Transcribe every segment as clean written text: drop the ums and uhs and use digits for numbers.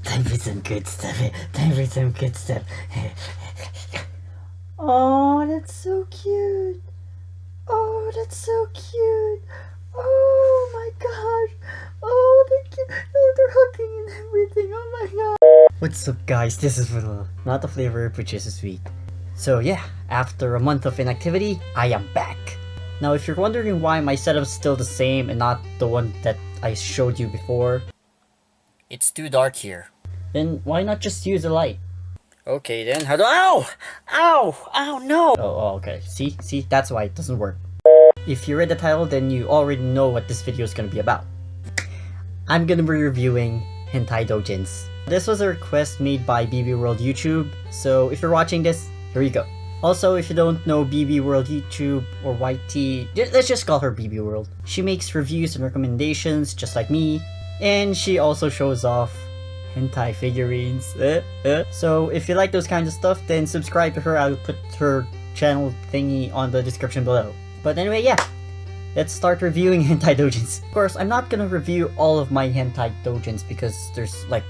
Time for some good stuff. Time for some good stuff. Oh, that's so cute. Oh, that's so cute. Oh my gosh. Oh, they're cute. Oh, they're hugging and everything. Oh my god. What's up, guys? This is vanilla, not the flavor which is sweet. So yeah, after a month of inactivity, I am back. Now, if you're wondering why my setup's still the same and not the one that I showed you before, it's too dark here. Then why not just use a light? Okay then, how do— Ow! Ow! Ow, no! Oh, okay. See, that's why it doesn't work. If you read the title, then you already know what this video is gonna be about. I'm gonna be reviewing hentai doujins. This was a request made by BB World YouTube, so if you're watching this, here you go. Also, if you don't know BB World YouTube or YT, let's just call her BB World. She makes reviews and recommendations just like me, and she also shows off hentai figurines. So if you like those kinds of stuff, then subscribe to her. I'll put her channel thingy on the description below. But anyway, yeah, let's start reviewing hentai doujins. Of course, I'm not gonna review all of my hentai doujins because there's like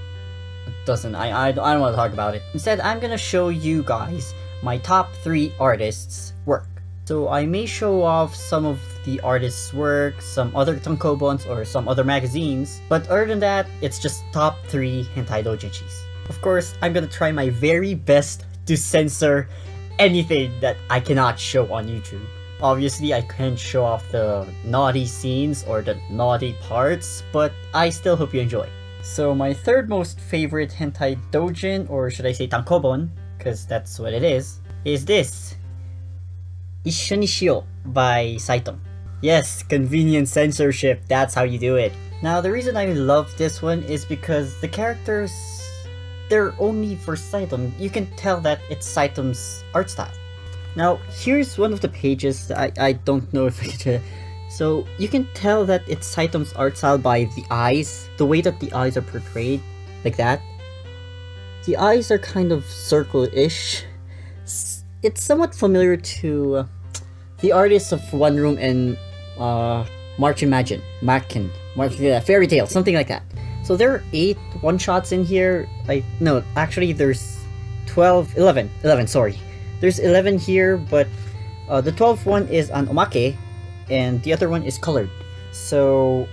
a dozen. I don't want to talk about it. Instead, I'm gonna show you guys my top 3 artists' work. So I may show off some of the artists' work, some other tankobons, or some other magazines, but other than that, it's just top 3 hentai doujinshis. Of course, I'm gonna try my very best to censor anything that I cannot show on YouTube. Obviously, I can't show off the naughty scenes or the naughty parts, but I still hope you enjoy. So my third most favorite hentai doujin, or should I say tankobon, because that's what it is this. 一緒にしよう by Sytem. Yes, convenient censorship, that's how you do it. Now, the reason I love this one is because the characters, they're only for Sytem. You can tell that it's Sytem's art style. Now, here's one of the pages. I don't know if I can... So, you can tell that it's Sytem's art style by the eyes, the way that the eyes are portrayed, like that. The eyes are kind of circle-ish. It's somewhat familiar to the artists of One Room and March Imagine, Fairy Tale, something like that. So there are 8 one-shots in here. No, actually there's 11, sorry. There's 11 here, but the 12th one is an omake, and the other one is colored. So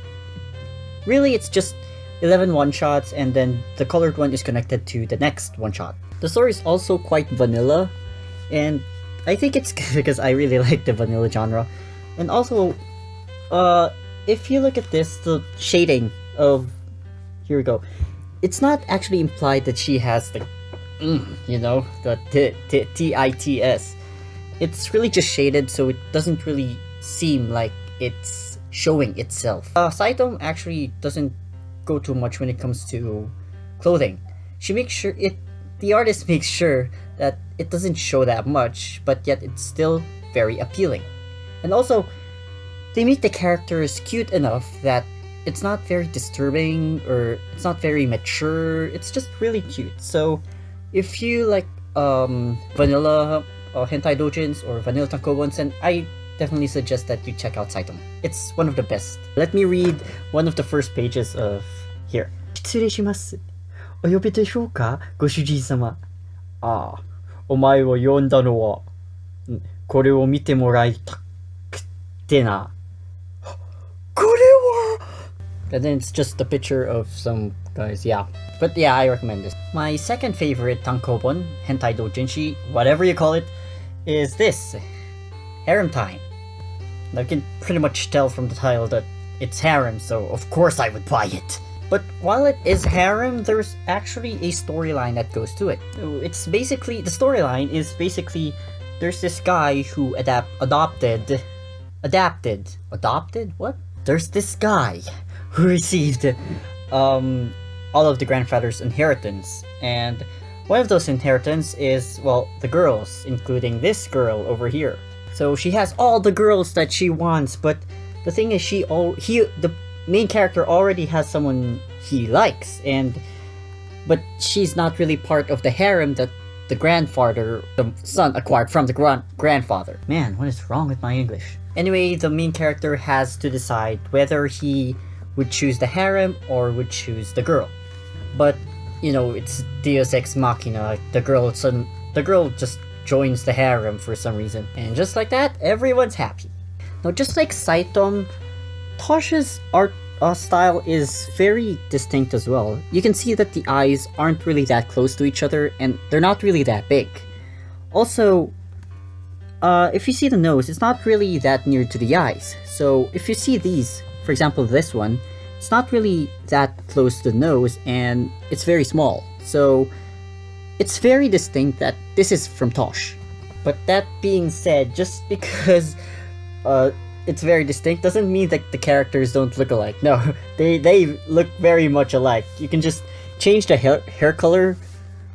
really it's just 11 one-shots, and then the colored one is connected to the next one-shot. The story is also quite vanilla, and I think it's good because I really like the vanilla genre. And also, if you look at this, the shading of... Here we go. It's not actually implied that she has the... you know, the tits. It's really just shaded, so it doesn't really seem like it's showing itself. Sytem actually doesn't go too much when it comes to clothing. She makes sure the artist makes sure that it doesn't show that much, but yet it's still very appealing. And also, they make the characters cute enough that it's not very disturbing or it's not very mature. It's just really cute. So if you like vanilla hentai doujins or vanilla tankobons, then I definitely suggest that you check out Sytem. It's one of the best. Let me read one of the first pages of here. 失礼します。お呼びでしょうか、ご主人様。ああ、お前を呼んだのは、これを見てもらいたくてな。これは And then it's just a picture of some guys, yeah. But yeah, I recommend this. My second favorite tankobon, hentai doujinshi, whatever you call it, is this. Harem Time. Now you can pretty much tell from the title that it's harem, so of course I would buy it. But while it is harem, there's actually a storyline that goes to it. It's basically, the storyline is basically, there's this guy who adopted? What? There's this guy who received all of the grandfather's inheritance, and one of those inheritance is, well, the girls, including this girl over here. So she has all the girls that she wants, but the thing is the main character already has someone he likes, but she's not really part of the harem that the son acquired from the grandfather. Man, what is wrong with my English? Anyway, the main character has to decide whether he would choose the harem or would choose the girl. but it's Deus Ex Machina. The girl just joins the harem for some reason, and just like that, everyone's happy. Now, just like Sytem, Tosh's art style is very distinct as well. You can see that the eyes aren't really that close to each other, and they're not really that big. Also, if you see the nose, it's not really that near to the eyes. So if you see these, for example this one, it's not really that close to the nose, and it's very small. So it's very distinct that this is from Tosh. But that being said, just because it's very distinct doesn't mean that the characters don't look alike. No, they look very much alike. You can just change the hair color.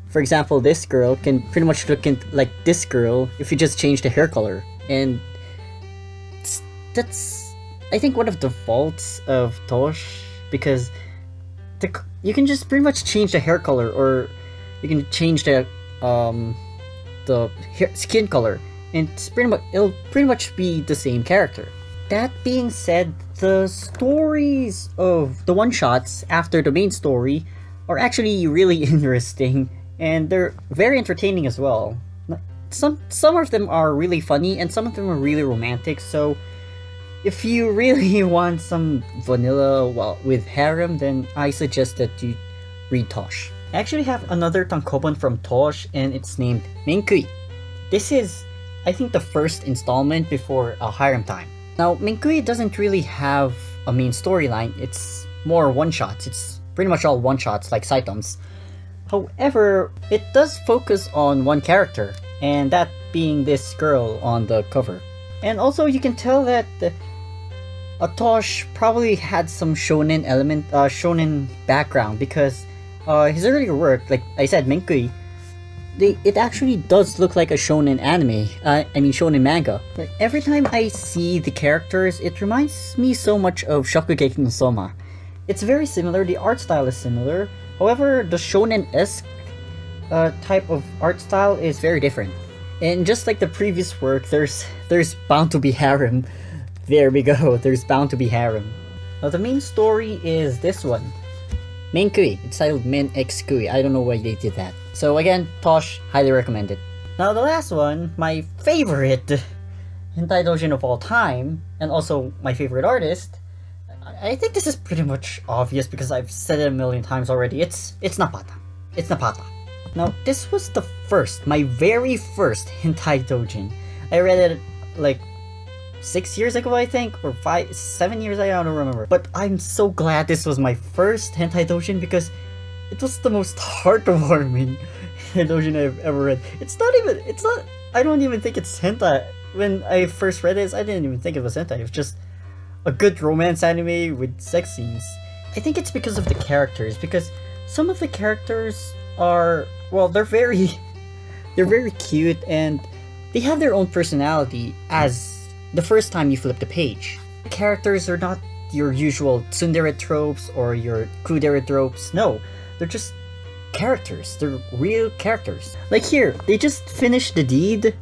For example, this girl can pretty much look like this girl if you just change the hair color. And that's, I think, one of the faults of Tosh, because you can just pretty much change the hair color, or you can change the skin color, and it'll pretty much be the same character. That being said, the stories of the one-shots after the main story are actually really interesting, and they're very entertaining as well. Some of them are really funny, and some of them are really romantic, so if you really want some vanilla with harem, then I suggest that you read Tosh. I actually have another tankobon from Tosh, and it's named Menkui. This is, I think, the first installment before harem time. Now, Menkui doesn't really have a main storyline, it's more one-shots. It's pretty much all one-shots like Sytem's. However, it does focus on one character, and that being this girl on the cover. And also, you can tell that Tosh probably had some shonen shonen background, because his earlier work, like I said, Menkui, it actually does look like a shonen anime. Shonen manga. Like, every time I see the characters, it reminds me so much of Shokugeki no Soma. It's very similar, the art style is similar, however, the shonen-esque type of art style is very different. And just like the previous work, there's bound to be harem. There we go, there's bound to be harem. Now, the main story is this one. Menkui. It's titled Men X Kui. I don't know why they did that. So again, Tosh, highly recommended. Now, the last one, my favorite hentai doujin of all time, and also my favorite artist. I think this is pretty much obvious because I've said it a million times already. It's Nepata. It's Nepata. Now, this was my very first hentai doujin. I read it like 6 years ago, I think, or 7 years, I don't remember. But I'm so glad this was my first hentai doujin, because it was the most heartwarming doujin I've ever read. I don't even think it's hentai. When I first read this, I didn't even think it was hentai. It was just a good romance anime with sex scenes. I think it's because of the characters, because some of the characters are, well, they're very cute, and they have their own personality as the first time you flip the page. The characters are not your usual tsundere tropes or your kudere tropes. No, they're just characters. They're real characters. Like here, they just finished the deed.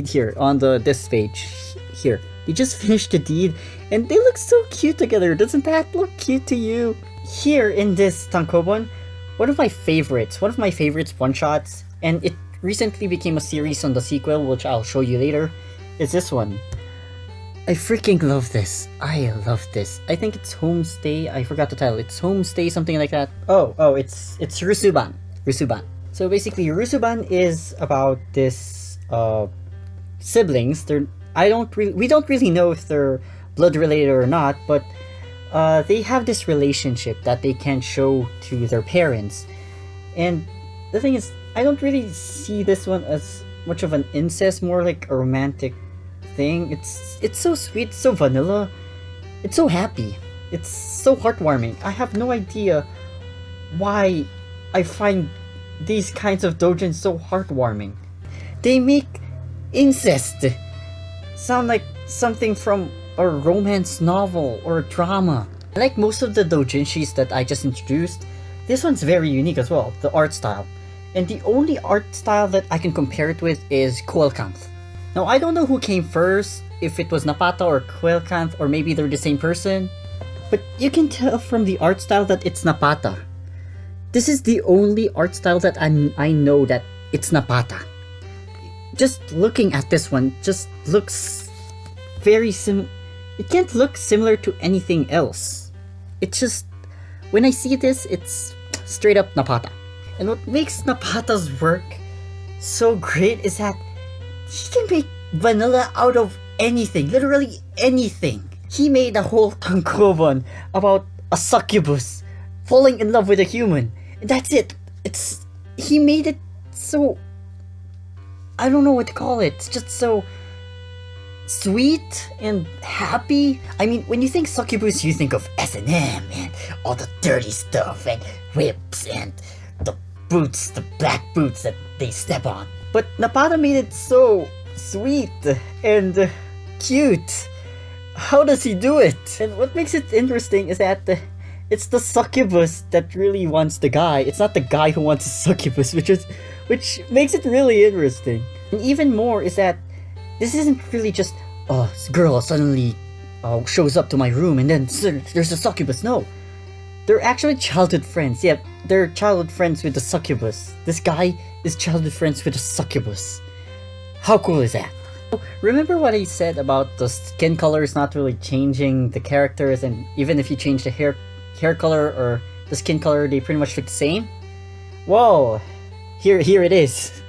Here on this page. Here, they just finished the deed, and they look so cute together. Doesn't that look cute to you? Here in this tankobon, one of my favorites one-shots, and it recently became a series on the sequel, which I'll show you later, is this one. I freaking love this. I love this. I think it's Homestay. I forgot the title. It's Homestay, something like that. It's Rusuban. So basically, Rusuban is about this siblings. We don't really know if they're blood related or not, but they have this relationship that they can show to their parents. And the thing is, I don't really see this one as much of an incest, more like a romantic thing. It's so sweet, so vanilla, it's so happy, it's so heartwarming. I have no idea why I find these kinds of doujins so heartwarming. They make incest sound like something from a romance novel or a drama. Like most of the doujinshis that I just introduced, this one's very unique as well, the art style. And the only art style that I can compare it with is Coelcanth. Now, I don't know who came first, if it was Nepata or Coelcanth, or maybe they're the same person, but you can tell from the art style that it's Nepata. this is the only art style that I know that it's Nepata. Just looking at this one just looks very it can't look similar to anything else. It's just, when I see this, it's straight up Nepata. And what makes Nepata's work so great is that he can make vanilla out of anything, literally anything. He made a whole tankobon about a succubus falling in love with a human. And that's it. He made it so, I don't know what to call it. It's just so sweet and happy. I mean, when you think succubus, you think of S&M and all the dirty stuff and whips and the boots, the black boots that they step on. But Nepata made it so sweet and cute. How does he do it? And what makes it interesting is that it's the succubus that really wants the guy. It's not the guy who wants a succubus, which makes it really interesting. And even more is that this isn't really just a girl suddenly shows up to my room and then there's a succubus. No, they're actually childhood friends. Yeah, they're childhood friends with the succubus. This guy is childhood friends with the succubus. How cool is that? Remember what I said about the skin colors not really changing the characters, and even if you change the hair color or the skin color, they pretty much look the same? Whoa, here it is.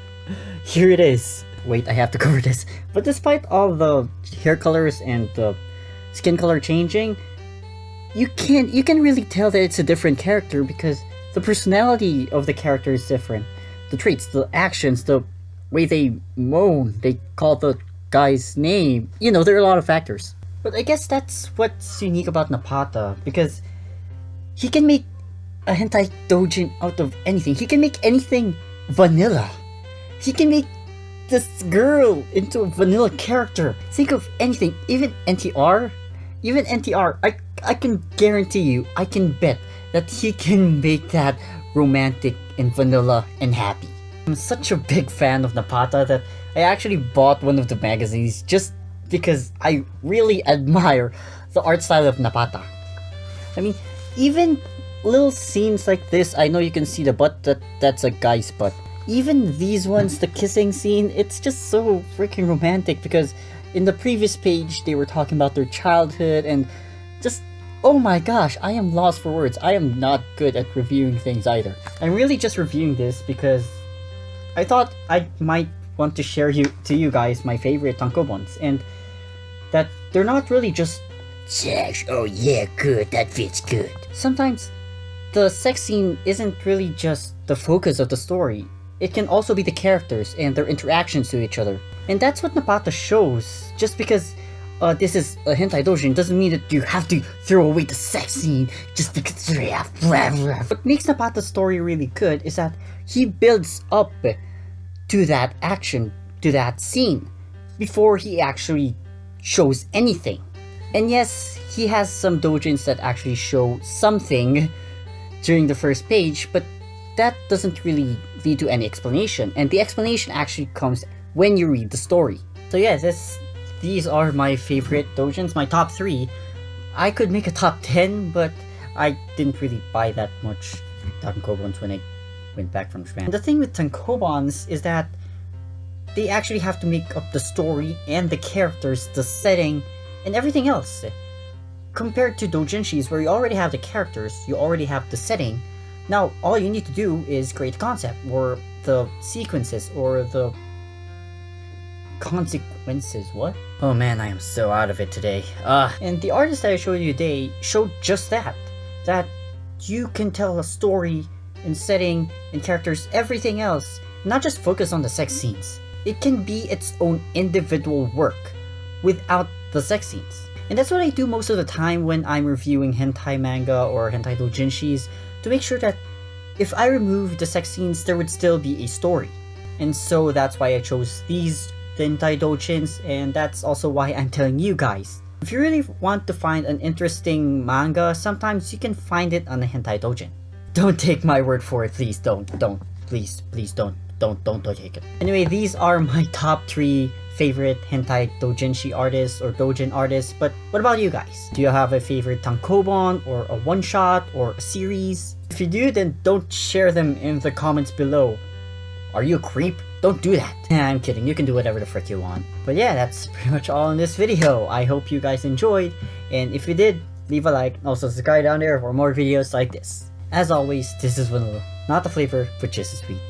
Here it is. Wait, I have to cover this. But despite all the hair colors and the skin color changing, you can really tell that it's a different character because the personality of the character is different. The traits, the actions, the way they moan, they call the guy's name. You know, there are a lot of factors. But I guess that's what's unique about Nepata, because he can make a hentai doujin out of anything. He can make anything vanilla. He can make this girl into a vanilla character. Think of anything, even NTR. I can guarantee you, I can bet that he can make that romantic and vanilla and happy. I'm such a big fan of Nepata that I actually bought one of the magazines just because I really admire the art style of Nepata. I mean, even little scenes like this, I know you can see the butt, that's a guy's butt. Even these ones, the kissing scene, it's just so freaking romantic because in the previous page they were talking about their childhood and just, oh my gosh, I am lost for words. I am not good at reviewing things either. I'm really just reviewing this because I thought I might want to share to you guys my favorite tankobons, and that they're not really just sex, oh yeah, good, that fits good. Sometimes the sex scene isn't really just the focus of the story. It can also be the characters and their interactions to each other. And that's what Nepata shows. Just because this is a hentai doujin doesn't mean that you have to throw away the sex scene just because What makes Nepata's story really good is that he builds up to that action, to that scene, before he actually shows anything. And yes, he has some doujins that actually show something during the first page, but that doesn't really lead to any explanation, and the explanation actually comes when you read the story. So yeah, these are my favorite doujins, my top 3. I could make a top 10, but I didn't really buy that much tankobons when I went back from Japan. And the thing with tankobons is that they actually have to make up the story and the characters, the setting, and everything else. Compared to doujinshis, where you already have the characters, you already have the setting. Now, all you need to do is create the concept, or the sequences, or the consequences. What? Oh man, I am so out of it today. And the artist that I showed you today showed just that. That you can tell a story and setting and characters, everything else, not just focus on the sex scenes. It can be its own individual work without the sex scenes. And that's what I do most of the time when I'm reviewing hentai manga or hentai doujinshis, to make sure that if I remove the sex scenes, there would still be a story. And so that's why I chose these hentai doujins, and that's also why I'm telling you guys. If you really want to find an interesting manga, sometimes you can find it on a hentai doujin. Don't take my word for it, please don't, please don't take it. Anyway, these are my top 3 favorite hentai doujinshi artists or doujin artists, but what about you guys? Do you have a favorite tankobon or a one-shot or a series? If you do, then don't share them in the comments below. Are you a creep? Don't do that. I'm kidding, you can do whatever the frick you want. But yeah, that's pretty much all in this video. I hope you guys enjoyed, and if you did, leave a like, and also subscribe down there for more videos like this. As always, this is vanilla, not the flavor, but just as sweet.